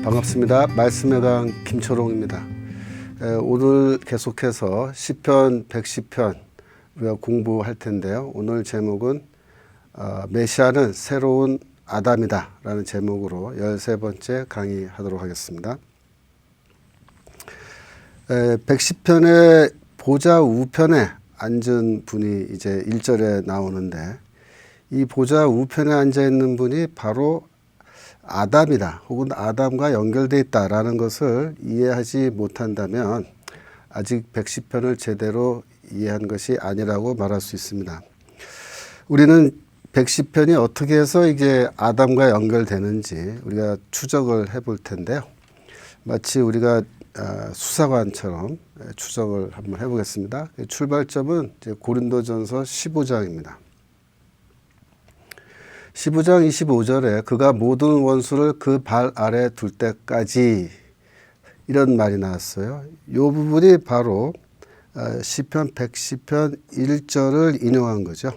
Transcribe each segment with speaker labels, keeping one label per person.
Speaker 1: 반갑습니다. 말씀의 강 김초롱입니다. 오늘 계속해서 시편 110편 우리가 공부할 텐데요. 오늘 제목은 메시아는 새로운 아담이다 라는 제목으로 13번째 강의하도록 하겠습니다. 110편의 보좌 우편에 앉은 분이 이제 1절에 나오는데, 이 보좌 우편에 앉아 있는 분이 바로 아담이다 혹은 아담과 연결되어 있다라는 것을 이해하지 못한다면 아직 110편을 제대로 이해한 것이 아니라고 말할 수 있습니다. 우리는 110편이 어떻게 해서 이게 아담과 연결되는지 우리가 추적을 해볼 텐데요. 마치 우리가 수사관처럼 추적을 한번 해보겠습니다. 출발점은 이제 고린도전서 15장입니다. 15장 25절에 그가 모든 원수를 그 발 아래 둘 때까지 이런 말이 나왔어요. 이 부분이 바로 시편 110편 1절을 인용한 거죠.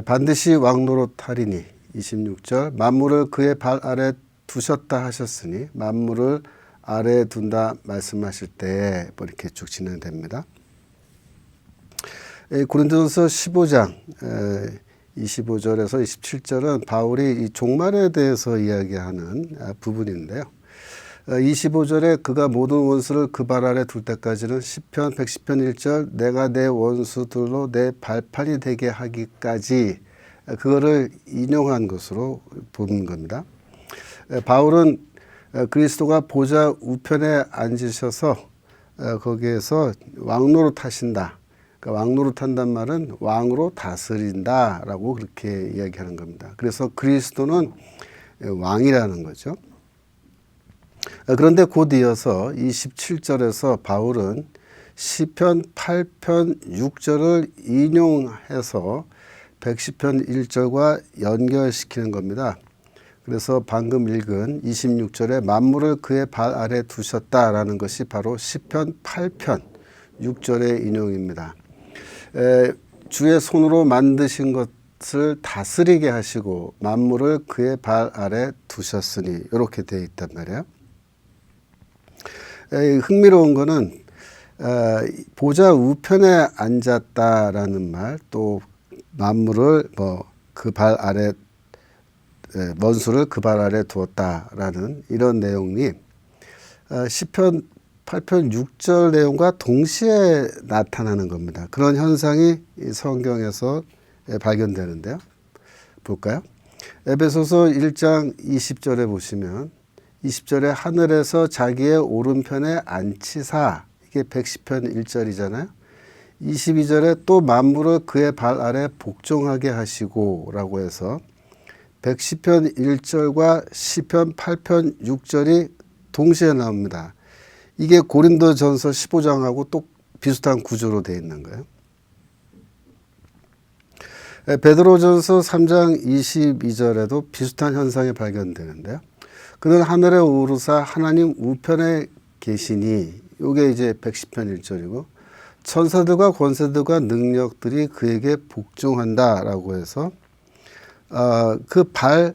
Speaker 1: 반드시 왕노릇하리니 26절 만물을 그의 발 아래 두셨다 하셨으니 만물을 아래에 둔다 말씀하실 때 이렇게 쭉 진행됩니다. 고린도전서 15장 25절에서 27절은 바울이 이 종말에 대해서 이야기하는 부분인데요. 25절에 그가 모든 원수를 그 발 아래 둘 때까지는 시편 110편 1절 내가 내 원수들로 내 발판이 되게 하기까지 그거를 인용한 것으로 보는 겁니다. 바울은 그리스도가 보좌 우편에 앉으셔서 거기에서 왕노릇 하신다. 그러니까 왕노릇한단 말은 왕으로 다스린다라고 그렇게 이야기하는 겁니다. 그래서 그리스도는 왕이라는 거죠. 그런데 곧 이어서 27절에서 바울은 시편 8편 6절을 인용해서 110편 1절과 연결시키는 겁니다. 그래서 방금 읽은 26절에 만물을 그의 발 아래 두셨다라는 것이 바로 시편 8편 6절의 인용입니다. 주의 손으로 만드신 것을 다스리게 하시고 만물을 그의 발 아래 두셨으니 이렇게 되어 있단 말이에요. 흥미로운 거는 보좌 우편에 앉았다라는 말, 또 만물을 그 발 아래 원수를 그 발 아래 두었다라는 이런 내용이 시편 8편 6절 내용과 동시에 나타나는 겁니다. 그런 현상이 성경에서 발견되는데요. 볼까요? 에베소서 1장 20절에 보시면 20절에 하늘에서 자기의 오른편에 앉히사, 이게 110편 1절이잖아요. 22절에 또 만물을 그의 발 아래 복종하게 하시고 라고 해서 110편 1절과 시편 8편 6절이 동시에 나옵니다. 이게 고린도전서 15장하고 또 비슷한 구조로 되어 있는 거예요. 베드로전서 3장 22절에도 비슷한 현상이 발견되는데요. 그는 하늘에 오르사 하나님 우편에 계시니, 이게 이제 110편 1절이고 천사들과 권세들과 능력들이 그에게 복종한다라고 해서 그 발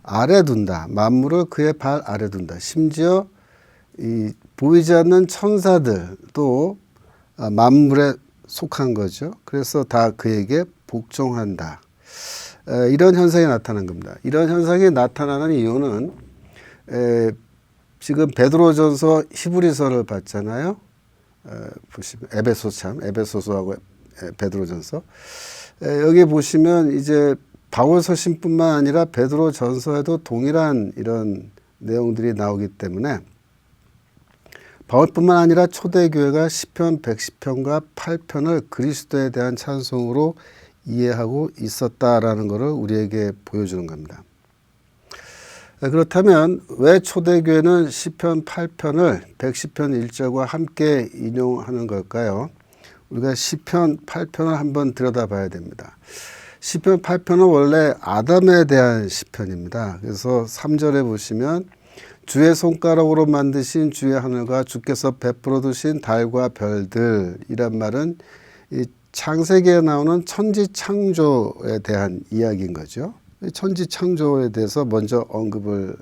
Speaker 1: 아래 둔다. 만물을 그의 발 아래 둔다. 심지어 이 보이지 않는 천사들도 만물에 속한 거죠. 그래서 다 그에게 복종한다. 이런 현상이 나타난 겁니다. 이런 현상이 나타나는 이유는 지금 베드로전서 히브리서를 봤잖아요. 보시면 에베소서하고 베드로전서. 여기 보시면 이제 바울 서신뿐만 아니라 베드로전서에도 동일한 이런 내용들이 나오기 때문에 바울뿐만 아니라 초대교회가 시편 110편과 8편을 그리스도에 대한 찬송으로 이해하고 있었다라는 것을 우리에게 보여주는 겁니다. 그렇다면 왜 초대교회는 시편 8편을 110편 1절과 함께 인용하는 걸까요? 우리가 시편 8편을 한번 들여다봐야 됩니다. 시편 8편은 원래 아담에 대한 시편입니다. 그래서 3절에 보시면 주의 손가락으로 만드신 주의 하늘과 주께서 베풀어 두신 달과 별들, 이란 말은 이 창세기에 나오는 천지 창조에 대한 이야기인 거죠. 천지 창조에 대해서 먼저 언급을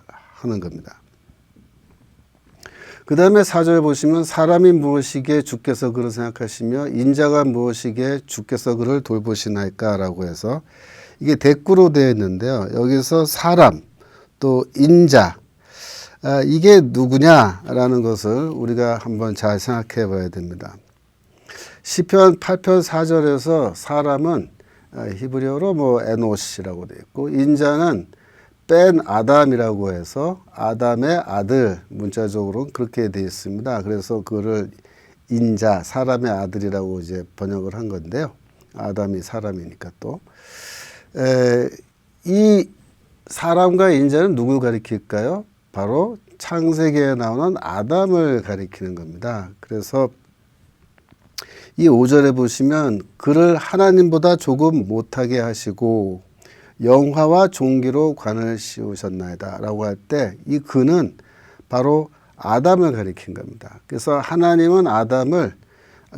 Speaker 1: 하는 겁니다. 그 다음에 4절 보시면 사람이 무엇이기에 주께서 그를 생각하시며 인자가 무엇이기에 주께서 그를 돌보시나이까 라고 해서 이게 대꾸로 되어 있는데요. 여기서 사람 또 인자 이게 누구냐라는 것을 우리가 한번 잘 생각해 봐야 됩니다. 시편 8편 4절에서 사람은 히브리어로 에노시라고 되어 있고 인자는 뺀 아담이라고 해서 아담의 아들 문자적으로는 그렇게 되어 있습니다. 그래서 그를 인자 사람의 아들이라고 이제 번역을 한 건데요. 아담이 사람이니까 또 이 사람과 인자는 누굴 가리킬까요? 바로 창세기에 나오는 아담을 가리키는 겁니다. 그래서 이 5절에 보시면 그를 하나님보다 조금 못하게 하시고 영화와 종기로 관을 씌우셨나이다 라고 할 때 이 그는 바로 아담을 가리킨 겁니다. 그래서 하나님은 아담을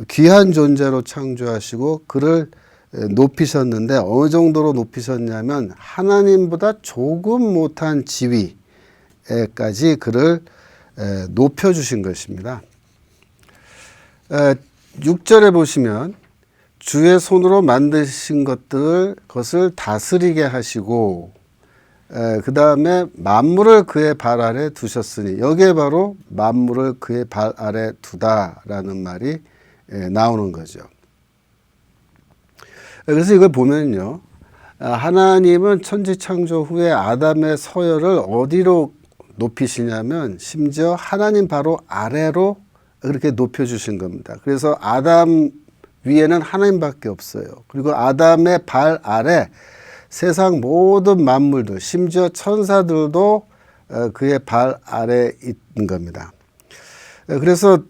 Speaker 1: 귀한 존재로 창조하시고 그를 높이셨는데 어느 정도로 높이셨냐면 하나님보다 조금 못한 지위까지 그를 높여주신 것입니다. 6절에 보시면 주의 손으로 만드신 것을 다스리게 하시고 그 다음에 만물을 그의 발 아래 두셨으니 여기에 바로 만물을 그의 발 아래 두다라는 말이 나오는 거죠. 그래서 이걸 보면요. 하나님은 천지창조 후에 아담의 서열을 어디로 높이시냐면 심지어 하나님 바로 아래로 그렇게 높여주신 겁니다. 그래서 아담 위에는 하나님밖에 없어요. 그리고 아담의 발 아래 세상 모든 만물들 심지어 천사들도 그의 발 아래에 있는 겁니다. 그래서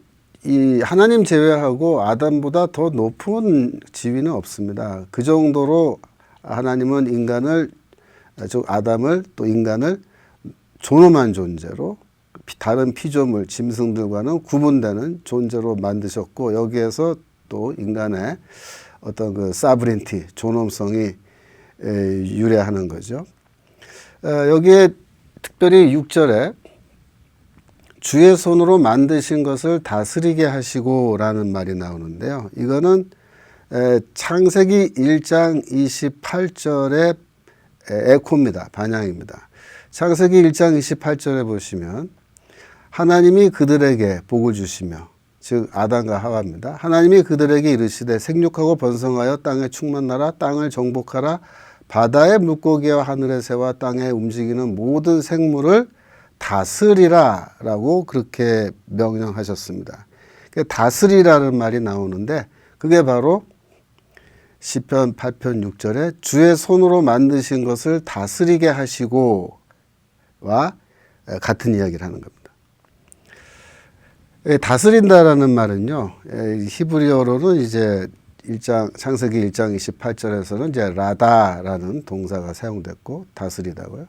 Speaker 1: 이 하나님 제외하고 아담보다 더 높은 지위는 없습니다. 그 정도로 하나님은 아담을 또 인간을 존엄한 존재로 다른 피조물, 짐승들과는 구분되는 존재로 만드셨고 여기에서 또 인간의 어떤 그 사브린티, 존엄성이 유래하는 거죠. 여기에 특별히 6절에 주의 손으로 만드신 것을 다스리게 하시고 라는 말이 나오는데요. 이거는 창세기 1장 28절의 에코입니다. 반향입니다. 창세기 1장 28절에 보시면 하나님이 그들에게 복을 주시며 즉 아담과 하와입니다. 하나님이 그들에게 이르시되 생육하고 번성하여 땅에 충만하라 땅을 정복하라 바다의 물고기와 하늘의 새와 땅에 움직이는 모든 생물을 다스리라 라고 그렇게 명령하셨습니다. 다스리라는 말이 나오는데 그게 바로 시편 8편 6절에 주의 손으로 만드신 것을 다스리게 하시고와 같은 이야기를 하는 겁니다. 다스린다라는 말은요, 히브리어로는 이제 창세기 1장 28절에서는 이제 라다라는 동사가 사용됐고 다스리다고요.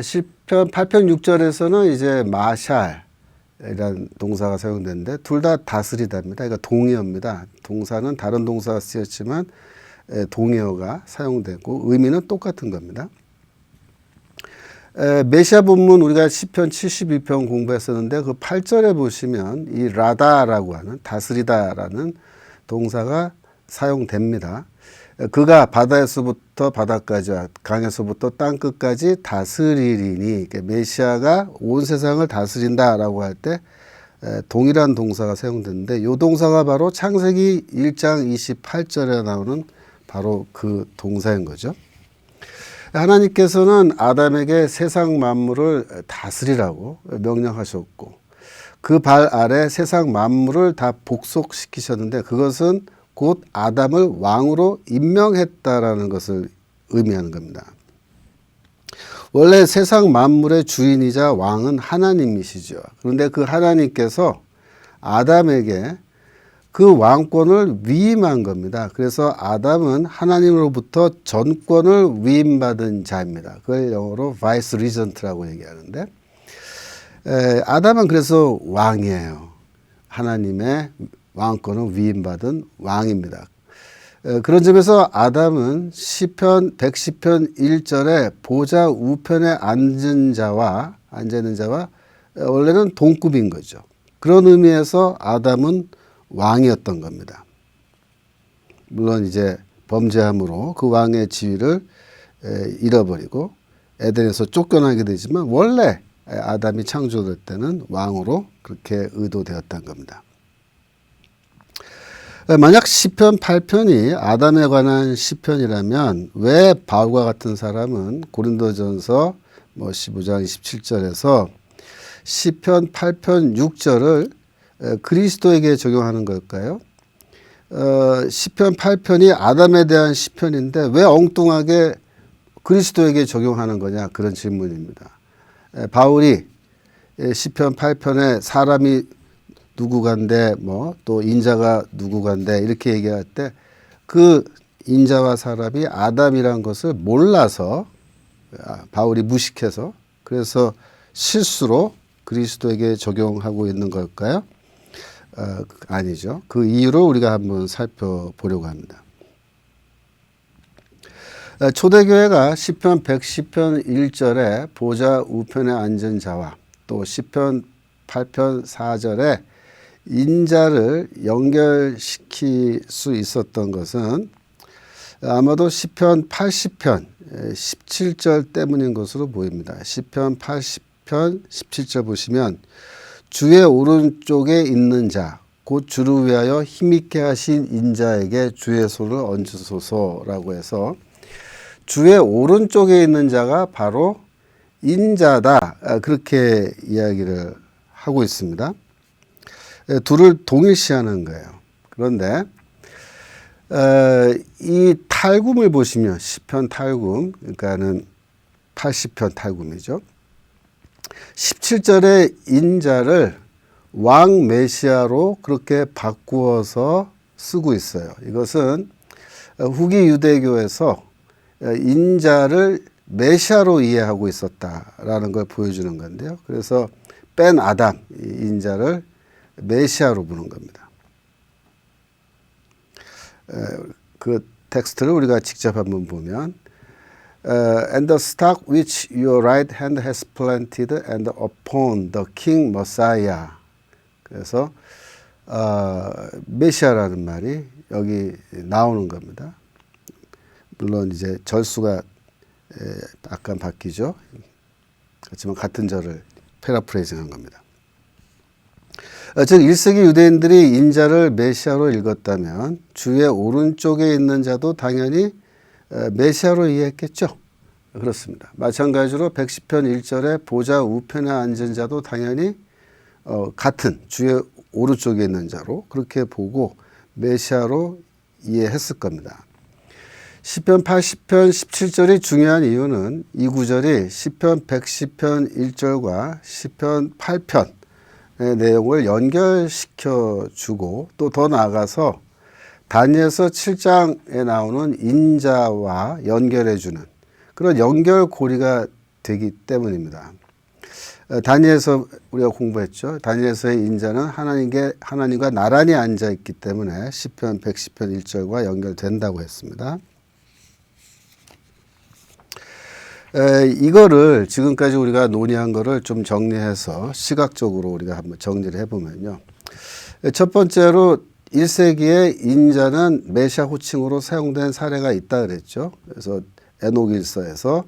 Speaker 1: 시편 8편 6절에서는 이제 마샬이라는 동사가 사용됐는데 둘 다 다스리다입니다. 그러니까 동의어입니다. 동사는 다른 동사가 쓰였지만 동의어가 사용되고 의미는 똑같은 겁니다. 메시아 본문 우리가 시편 72편 공부했었는데 그 8절에 보시면 이 라다라고 하는 다스리다라는 동사가 사용됩니다. 그가 바다에서부터 바다까지 강에서부터 땅끝까지 다스리리니 메시아가 온 세상을 다스린다라고 할 때 동일한 동사가 사용되는데 이 동사가 바로 창세기 1장 28절에 나오는 바로 그 동사인 거죠. 하나님께서는 아담에게 세상 만물을 다스리라고 명령하셨고 그 발 아래 세상 만물을 다 복속시키셨는데 그것은 곧 아담을 왕으로 임명했다라는 것을 의미하는 겁니다. 원래 세상 만물의 주인이자 왕은 하나님이시죠. 그런데 그 하나님께서 아담에게 그 왕권을 위임한 겁니다. 그래서 아담은 하나님으로부터 전권을 위임받은 자입니다. 그걸 영어로 vice regent라고 얘기하는데 아담은 그래서 왕이에요. 하나님의 왕권을 위임받은 왕입니다. 그런 점에서 아담은 시편 110편 1절에 보좌 우편에 앉아 있는 자와 원래는 동급인 거죠. 그런 의미에서 아담은 왕이었던 겁니다. 물론 이제 범죄함으로 그 왕의 지위를 잃어버리고 에덴에서 쫓겨나게 되지만 원래 아담이 창조될 때는 왕으로 그렇게 의도되었던 겁니다. 만약 시편 8편이 아담에 관한 시편이라면 왜 바울과 같은 사람은 고린도전서 15장 27절에서 시편 8편 6절을 그리스도에게 적용하는 걸까요? 시편 8편이 아담에 대한 시편인데 왜 엉뚱하게 그리스도에게 적용하는 거냐, 그런 질문입니다. 바울이 시편 8편에 사람이 누구간데 또 인자가 누구간데 이렇게 얘기할 때 그 인자와 사람이 아담이란 것을 몰라서 바울이 무식해서 그래서 실수로 그리스도에게 적용하고 있는 걸까요? 아니죠. 그 이유를 우리가 한번 살펴보려고 합니다. 초대교회가 시편 110편 1절에 보좌 우편에 앉은 자와 또 시편 8편 4절에 인자를 연결시킬 수 있었던 것은 아마도 시편 80편 17절 때문인 것으로 보입니다. 시편 80편 17절 보시면 주의 오른쪽에 있는 자, 곧 주를 위하여 힘있게 하신 인자에게 주의 손을 얹으소서라고 해서 주의 오른쪽에 있는 자가 바로 인자다, 그렇게 이야기를 하고 있습니다. 둘을 동일시하는 거예요. 그런데 이 탈굼을 보시면 시편 탈굼, 그러니까는 80편 탈굼이죠. 17절의 인자를 왕 메시아로 그렇게 바꾸어서 쓰고 있어요. 이것은 후기 유대교에서 인자를 메시아로 이해하고 있었다라는 걸 보여주는 건데요. 그래서 뺀 아담, 인자를 메시아로 부르는 겁니다. 그 텍스트를 우리가 직접 한번 보면 And the stock which your right hand has planted and upon the king Messiah. 그래서 메시아라는 말이 여기 나오는 겁니다. 물론 이제 절수가 약간 바뀌죠. 그렇지만 같은 절을 패러프레이징한 겁니다. 즉 1세기 유대인들이 인자를 메시아로 읽었다면 주의 오른쪽에 있는 자도 당연히 메시아로 이해했겠죠. 그렇습니다. 마찬가지로 110편 1절에 보좌 우편에 앉은 자도 당연히 같은 주의 오른쪽에 있는 자로 그렇게 보고 메시아로 이해했을 겁니다. 시편 80편 17절이 중요한 이유는 이 구절이 시편 110편 1절과 시편 8편의 내용을 연결시켜 주고 또 더 나아가서 다니엘서 7장에 나오는 인자와 연결해 주는 그런 연결고리가 되기 때문입니다. 다니엘서 우리가 공부했죠. 다니엘서의 인자는 하나님과 나란히 앉아 있기 때문에 시편 110편 1절과 연결된다고 했습니다. 이거를 지금까지 우리가 논의한 거를 좀 정리해서 시각적으로 우리가 한번 정리를 해보면요. 첫 번째로 1세기에 인자는 메시아 호칭으로 사용된 사례가 있다 그랬죠. 그래서 에녹일서에서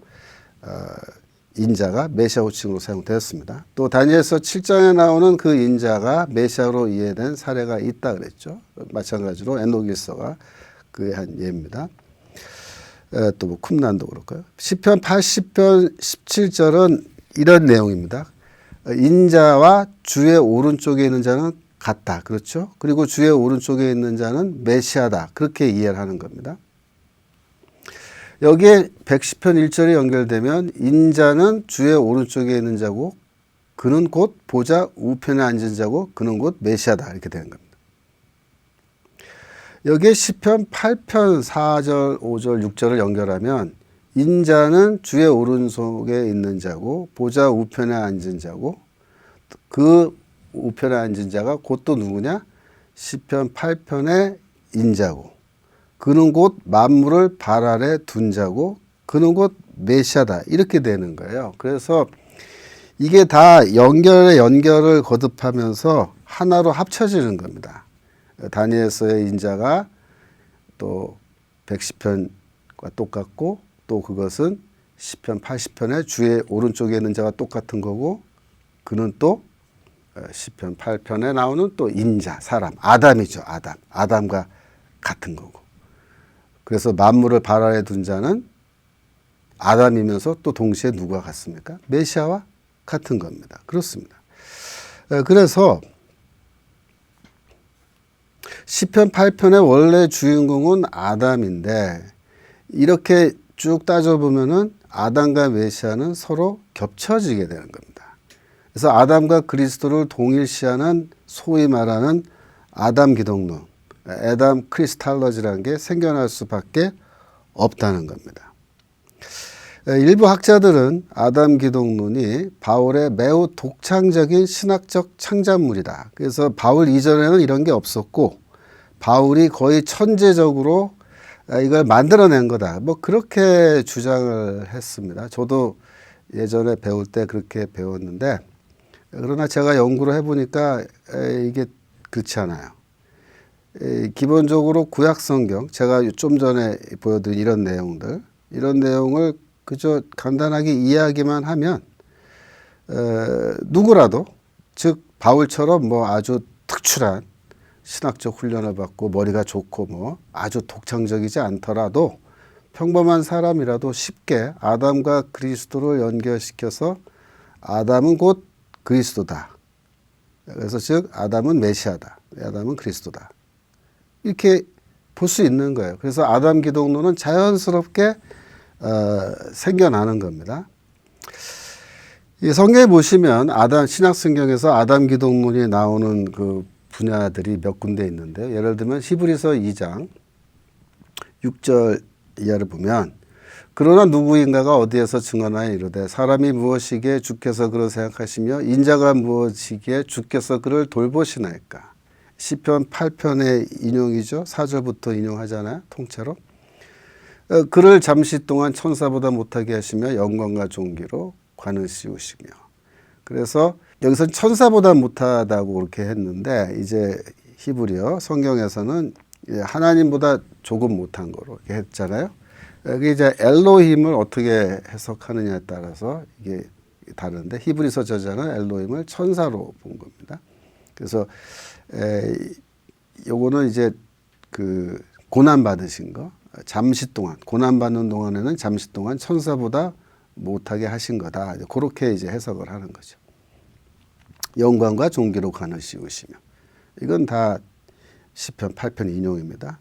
Speaker 1: 인자가 메시아 호칭으로 사용되었습니다. 또 다니엘서 7장에 나오는 그 인자가 메시아로 이해된 사례가 있다 그랬죠. 마찬가지로 에녹일서가 그의 한 예입니다. 또 쿰란도 그럴까요? 시편 80편 17절은 이런 내용입니다. 인자와 주의 오른쪽에 있는 자는 같다. 그렇죠? 그리고 주의 오른쪽에 있는 자는 메시아다. 그렇게 이해를 하는 겁니다. 여기에 110편 1절이 연결되면 인자는 주의 오른쪽에 있는 자고 그는 곧 보좌 우편에 앉은 자고 그는 곧 메시아다. 이렇게 되는 겁니다. 여기에 시편 8편 4절, 5절, 6절을 연결하면 인자는 주의 오른쪽에 있는 자고 보좌 우편에 앉은 자고 그 우편에 앉은 자가 곧 또 누구냐? 시편 8편의 인자고 그는 곧 만물을 발 아래 둔 자고 그는 곧 메시아다. 이렇게 되는 거예요. 그래서 이게 다 연결을 거듭하면서 하나로 합쳐지는 겁니다. 다니엘서의 인자가 또 110편과 똑같고 또 그것은 시편 80편의 주의 오른쪽에 있는 자가 똑같은 거고 그는 또 시편 8편에 나오는 또 인자, 사람, 아담이죠. 아담과 같은 거고. 그래서 만물을 발 아래 둔 자는 아담이면서 또 동시에 누가 같습니까? 메시아와 같은 겁니다. 그렇습니다. 그래서 시편 8편의 원래 주인공은 아담인데 이렇게 쭉 따져보면은 아담과 메시아는 서로 겹쳐지게 되는 겁니다. 그래서 아담과 그리스도를 동일시하는 소위 말하는 아담 기독론, 애담 크리스탈러지라는 게 생겨날 수밖에 없다는 겁니다. 일부 학자들은 아담 기독론이 바울의 매우 독창적인 신학적 창작물이다. 그래서 바울 이전에는 이런 게 없었고 바울이 거의 천재적으로 이걸 만들어낸 거다. 뭐 그렇게 주장을 했습니다. 저도 예전에 배울 때 그렇게 배웠는데 그러나 제가 연구를 해보니까 이게 그렇지 않아요. 기본적으로 구약 성경, 제가 좀 전에 보여드린 이런 내용을 그저 간단하게 이해하기만 하면 누구라도 즉 바울처럼 뭐 아주 특출한 신학적 훈련을 받고 머리가 좋고 뭐 아주 독창적이지 않더라도 평범한 사람이라도 쉽게 아담과 그리스도를 연결시켜서 아담은 곧 그리스도다. 그래서 즉 아담은 메시아다. 아담은 그리스도다. 이렇게 볼 수 있는 거예요. 그래서 아담 기독론은 자연스럽게 생겨나는 겁니다. 이 성경에 보시면 신약 성경에서 아담 기독론이 나오는 그 분야들이 몇 군데 있는데요. 예를 들면 히브리서 2장 6절 이하를 보면 그러나 누구인가가 어디에서 증언하여 이르되 사람이 무엇이기에 주께서 그를 생각하시며 인자가 무엇이기에 주께서 그를 돌보시나이까. 시편 8편의 인용이죠. 4절부터 인용하잖아요. 통째로. 그를 잠시 동안 천사보다 못하게 하시며 영광과 존귀로 관을 씌우시며. 그래서 여기서 천사보다 못하다고 그렇게 했는데 이제 히브리어 성경에서는 하나님보다 조금 못한 거로 이렇게 했잖아요. 이게 이제 엘로힘을 어떻게 해석하느냐에 따라서 이게 다른데 히브리서 저자는 엘로힘을 천사로 본 겁니다. 그래서 요거는 이제 그 고난 받으신 거 잠시 동안 고난 받는 동안에는 잠시 동안 천사보다 못하게 하신 거다. 그렇게 이제 해석을 하는 거죠. 영광과 존귀로 관을 씌우시며 이건 다 시편 8편 인용입니다.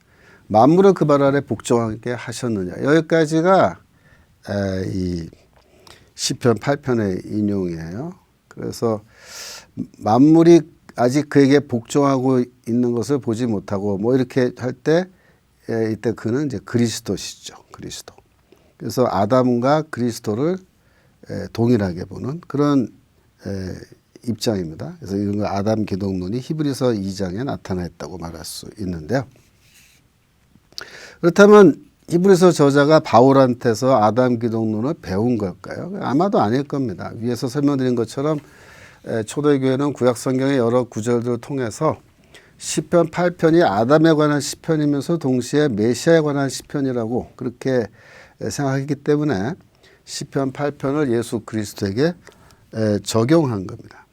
Speaker 1: 만물을 그 발 아래 복종하게 하셨느냐. 여기까지가 이 시편 8편의 인용이에요. 그래서 만물이 아직 그에게 복종하고 있는 것을 보지 못하고 뭐 이렇게 할 때 이때 그는 이제 그리스도시죠. 그리스도. 그래서 아담과 그리스도를 동일하게 보는 그런 입장입니다. 그래서 이런 거 아담 기독론이 히브리서 2장에 나타났다고 말할 수 있는데요. 그렇다면 히브리서 저자가 바울한테서 아담 기독론을 배운 걸까요? 아마도 아닐 겁니다. 위에서 설명드린 것처럼 초대교회는 구약 성경의 여러 구절들을 통해서 시편 8편이 아담에 관한 시편이면서 동시에 메시아에 관한 시편이라고 그렇게 생각했기 때문에 시편 8편을 예수 그리스도에게 적용한 겁니다.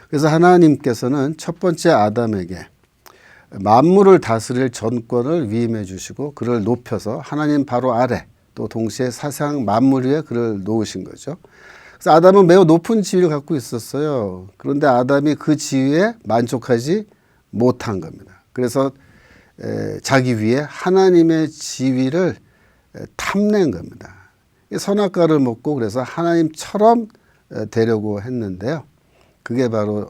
Speaker 1: 그래서 하나님께서는 첫 번째 아담에게 만물을 다스릴 전권을 위임해 주시고 그를 높여서 하나님 바로 아래 또 동시에 사상 만물 위에 그를 놓으신 거죠. 그래서 아담은 매우 높은 지위를 갖고 있었어요. 그런데 아담이 그 지위에 만족하지 못한 겁니다. 그래서 자기 위에 하나님의 지위를 탐낸 겁니다. 선악과를 먹고 그래서 하나님처럼 되려고 했는데요. 그게 바로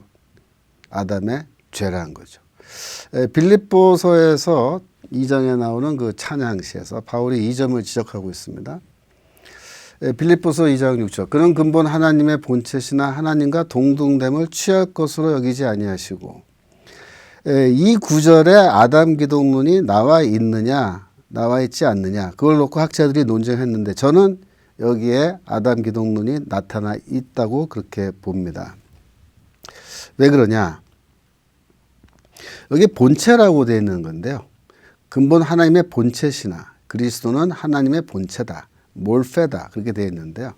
Speaker 1: 아담의 죄라는 거죠. 빌립보서에서 2장에 나오는 그 찬양시에서 바울이 이 점을 지적하고 있습니다. 빌립보서 2장 6절 그는 근본 하나님의 본체시나 하나님과 동등됨을 취할 것으로 여기지 아니하시고 이 구절에 아담 기독론이 나와 있느냐 나와 있지 않느냐 그걸 놓고 학자들이 논쟁했는데 저는 여기에 아담 기독론이 나타나 있다고 그렇게 봅니다. 왜 그러냐? 여기 본체라고 되어 있는 건데요. 근본 하나님의 본체시나 그리스도는 하나님의 본체다. 몰페다. 그렇게 되어 있는데요.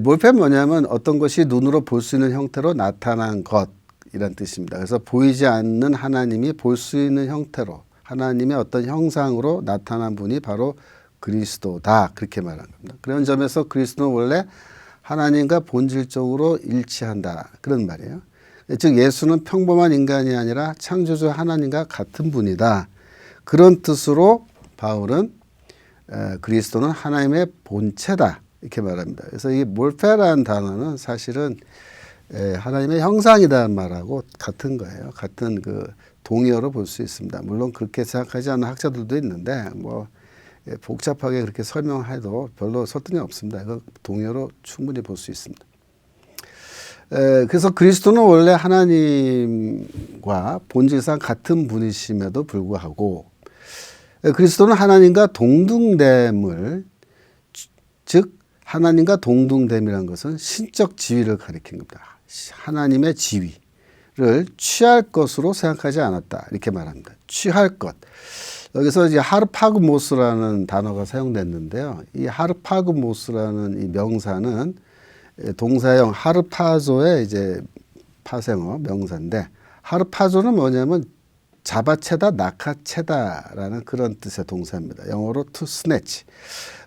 Speaker 1: 몰페는 뭐냐면 어떤 것이 눈으로 볼 수 있는 형태로 나타난 것이란 뜻입니다. 그래서 보이지 않는 하나님이 볼 수 있는 형태로 하나님의 어떤 형상으로 나타난 분이 바로 그리스도다. 그렇게 말하는 겁니다. 그런 점에서 그리스도는 원래 하나님과 본질적으로 일치한다. 그런 말이에요. 즉 예수는 평범한 인간이 아니라 창조주 하나님과 같은 분이다. 그런 뜻으로 바울은 그리스도는 하나님의 본체다. 이렇게 말합니다. 그래서 이 몰페라는 단어는 사실은 하나님의 형상이라는 말하고 같은 거예요. 같은 그 동의어로 볼 수 있습니다. 물론 그렇게 생각하지 않는 학자들도 있는데 뭐 복잡하게 그렇게 설명해도 별로 설득이 없습니다. 이거 동의어로 충분히 볼 수 있습니다. 그래서 그리스도는 원래 하나님과 본질상 같은 분이심에도 불구하고 그리스도는 하나님과 동등됨을 즉 하나님과 동등됨이라는 것은 신적 지위를 가리키는 겁니다. 하나님의 지위를 취할 것으로 생각하지 않았다. 이렇게 말합니다. 취할 것. 여기서 이제 하르파그모스라는 단어가 사용됐는데요. 이 하르파그모스라는 이 명사는 동사형 하르파조의 이제 파생어 명사인데 하르파조는 뭐냐면 잡아채다, 낚아채다라는 그런 뜻의 동사입니다. 영어로 to snatch.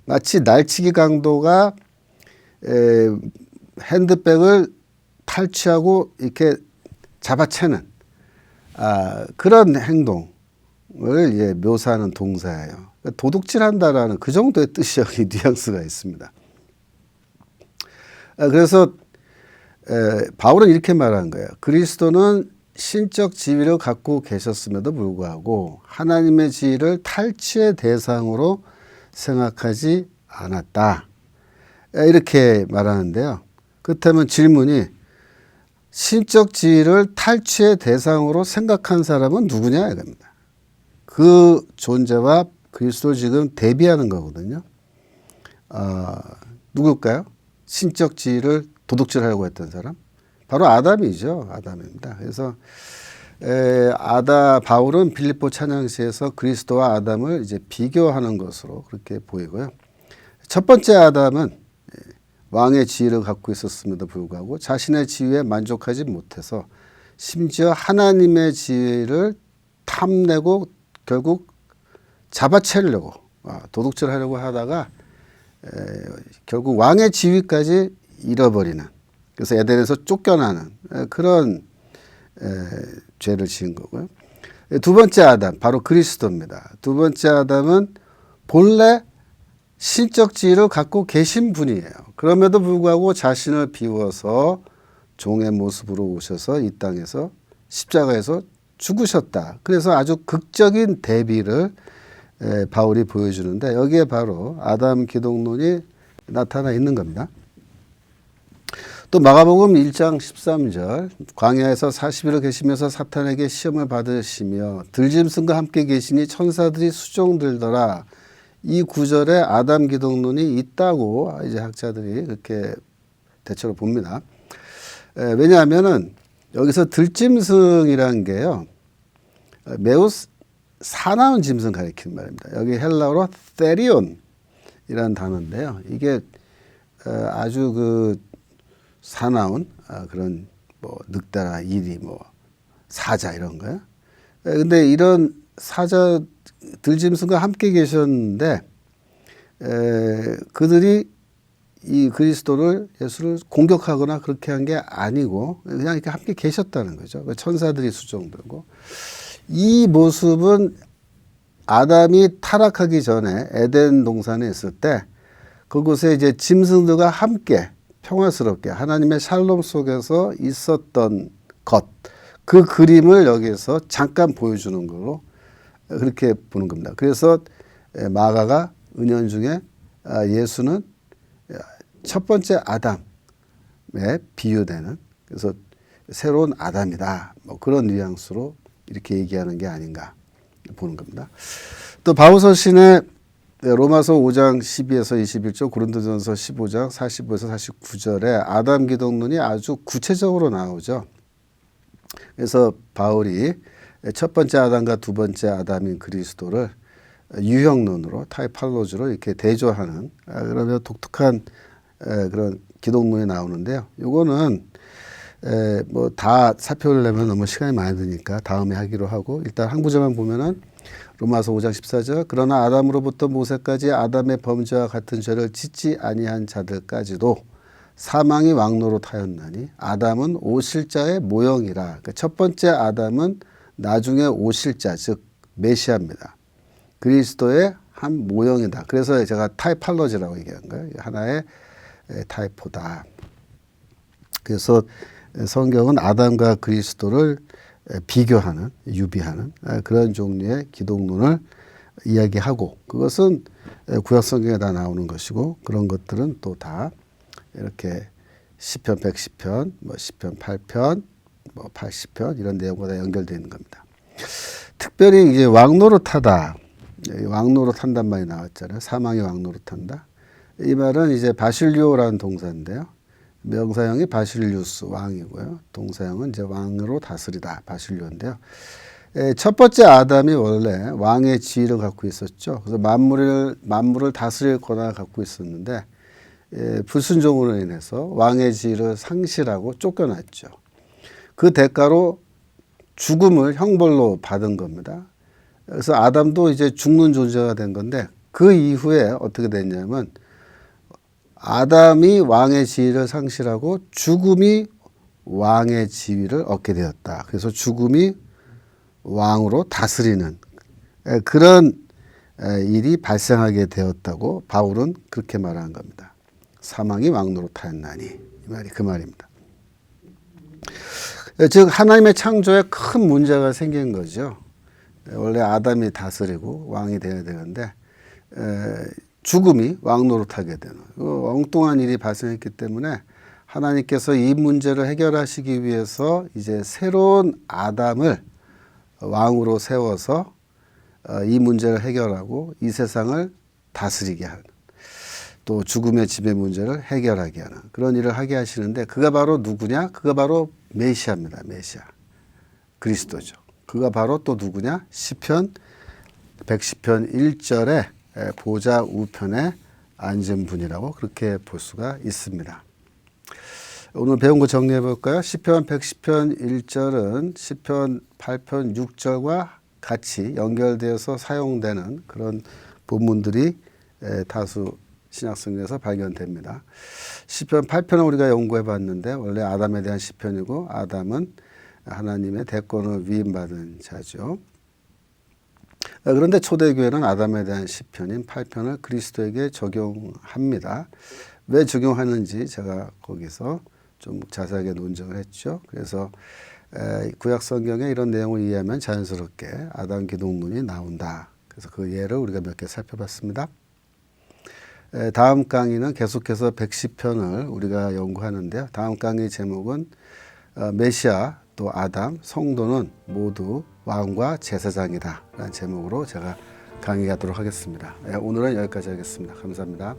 Speaker 1: 마치 날치기 강도가 핸드백을 탈취하고 이렇게 잡아채는 그런 행동을 이제 묘사하는 동사예요. 도둑질한다라는 그 정도의 뜻이 여기 뉘앙스가 있습니다. 그래서 바울은 이렇게 말한 거예요. 그리스도는 신적 지위를 갖고 계셨음에도 불구하고 하나님의 지위를 탈취의 대상으로 생각하지 않았다. 이렇게 말하는데요. 그렇다면 질문이 신적 지위를 탈취의 대상으로 생각한 사람은 누구냐 이겁니다. 그 존재와 그리스도를 지금 대비하는 거거든요. 누굴까요? 신적 지위를 도둑질하려고 했던 사람? 바로 아담이죠. 아담입니다. 그래서 바울은 빌립보 찬양시에서 그리스도와 아담을 이제 비교하는 것으로 그렇게 보이고요. 첫 번째 아담은 왕의 지위를 갖고 있었음에도 불구하고 자신의 지위에 만족하지 못해서 심지어 하나님의 지위를 탐내고 결국 잡아채려고 도둑질하려고 하다가 결국 왕의 지위까지 잃어버리는 그래서 에덴에서 쫓겨나는 그런 죄를 지은 거고요. 두 번째 아담 바로 그리스도입니다. 두 번째 아담은 본래 신적 지위를 갖고 계신 분이에요. 그럼에도 불구하고 자신을 비워서 종의 모습으로 오셔서 이 땅에서 십자가에서 죽으셨다. 그래서 아주 극적인 대비를 바울이 보여주는데 여기에 바로 아담 기독론이 나타나 있는 겁니다. 또 마가복음 1장 13절 광야에서 40일을 계시면서 사탄에게 시험을 받으시며 들짐승과 함께 계시니 천사들이 수종들더라. 이 구절에 아담 기독론이 있다고 이제 학자들이 그렇게 대체로 봅니다. 왜냐하면은 여기서 들짐승이라는 게요 매우 사나운 짐승 가리키는 말입니다. 여기 헬라어로 테리온이라는 단어인데요. 이게 아주 그 사나운 그런 뭐 늑대나 이리 뭐 사자 이런 거요. 근데 이런 사자 들짐승과 함께 계셨는데 그들이 이 그리스도를 예수를 공격하거나 그렇게 한 게 아니고 그냥 이렇게 함께 계셨다는 거죠. 천사들이 수종들고 이 모습은 아담이 타락하기 전에 에덴 동산에 있을 때 그곳에 이제 짐승들과 함께 평화스럽게 하나님의 샬롬 속에서 있었던 것, 그 그림을 여기서 잠깐 보여주는 걸로 그렇게 보는 겁니다. 그래서 마가가 은연중에 예수는 첫 번째 아담에 비유되는 그래서 새로운 아담이다. 뭐 그런 뉘앙스로 이렇게 얘기하는 게 아닌가 보는 겁니다. 또 바울서신의 로마서 5장 12에서 21절, 고린도전서 15장 45에서 49절에 아담 기독론이 아주 구체적으로 나오죠. 그래서 바울이 첫 번째 아담과 두 번째 아담인 그리스도를 유형론으로 타이팔로지로 이렇게 대조하는 그런 독특한 그런 기독론이 나오는데요. 요거는 뭐 다 살펴보려면 너무 시간이 많이 드니까 다음에 하기로 하고, 일단 한 구절만 보면은 로마서 5장 14절, 그러나 아담으로부터 모세까지 아담의 범죄와 같은 죄를 짓지 아니한 자들까지도 사망이 왕노릇하였나니 아담은 오실 자의 모형이라. 그러니까 첫 번째 아담은 나중에 오실 자, 즉 메시아입니다. 그리스도의 한 모형이다. 그래서 제가 타이팔로지라고 얘기한 거예요. 하나의 타이포다. 그래서 성경은 아담과 그리스도를 비교하는, 유비하는 그런 종류의 기독론을 이야기하고, 그것은 구약 성경에 다 나오는 것이고, 그런 것들은 또 다 이렇게 시편 110편, 뭐 시편 8편, 뭐 80편 이런 내용과 다 연결되어 있는 겁니다. 특별히 이제 왕노릇하다, 왕노릇한단 말이 나왔잖아요. 사망이 왕노릇한다. 이 말은 이제 바실리오라는 동사인데요. 명사형이 바실리우스 왕이고요. 동사형은 이제 왕으로 다스리다, 바실리오인데요. 첫 번째 아담이 원래 왕의 지위를 갖고 있었죠. 그래서 만물을 다스릴 권한을 갖고 있었는데 불순종으로 인해서 왕의 지위를 상실하고 쫓겨났죠. 그 대가로 죽음을 형벌로 받은 겁니다. 그래서 아담도 이제 죽는 존재가 된 건데, 그 이후에 어떻게 됐냐면 아담이 왕의 지위를 상실하고 죽음이 왕의 지위를 얻게 되었다. 그래서 죽음이 왕으로 다스리는 그런 일이 발생하게 되었다고 바울은 그렇게 말한 겁니다. 사망이 왕노릇하였나니, 이 말이 그 말입니다. 즉 하나님의 창조에 큰 문제가 생긴 거죠. 원래 아담이 다스리고 왕이 되어야 되는데 죽음이 왕노릇하게 되는 엉뚱한 일이 발생했기 때문에 하나님께서 이 문제를 해결하시기 위해서 이제 새로운 아담을 왕으로 세워서 이 문제를 해결하고 이 세상을 다스리게 하는, 또 죽음의 지배 문제를 해결하게 하는 그런 일을 하게 하시는데, 그가 바로 누구냐? 그가 바로 메시아입니다. 메시아. 그리스도죠. 그가 바로 또 누구냐? 시편 110편 1절에 보좌 우편에 앉은 분이라고 그렇게 볼 수가 있습니다. 오늘 배운 거 정리해 볼까요? 시편 110편 1절은 시편 8편 6절과 같이 연결되어서 사용되는 그런 본문들이 다수 신약성경에서 발견됩니다. 시편 8편은 우리가 연구해 봤는데 원래 아담에 대한 시편이고, 아담은 하나님의 대권을 위임받은 자죠. 그런데 초대교회는 아담에 대한 시편인 8편을 그리스도에게 적용합니다. 왜 적용하는지 제가 거기서 좀 자세하게 논증을 했죠. 그래서 구약 성경에 이런 내용을 이해하면 자연스럽게 아담 기독론이 나온다. 그래서 그 예를 우리가 몇 개 살펴봤습니다. 다음 강의는 계속해서 110편을 우리가 연구하는데요. 다음 강의 제목은 메시아 또 아담, 성도는 모두 왕과 제사장이다 라는 제목으로 제가 강의하도록 하겠습니다. 오늘은 여기까지 하겠습니다. 감사합니다.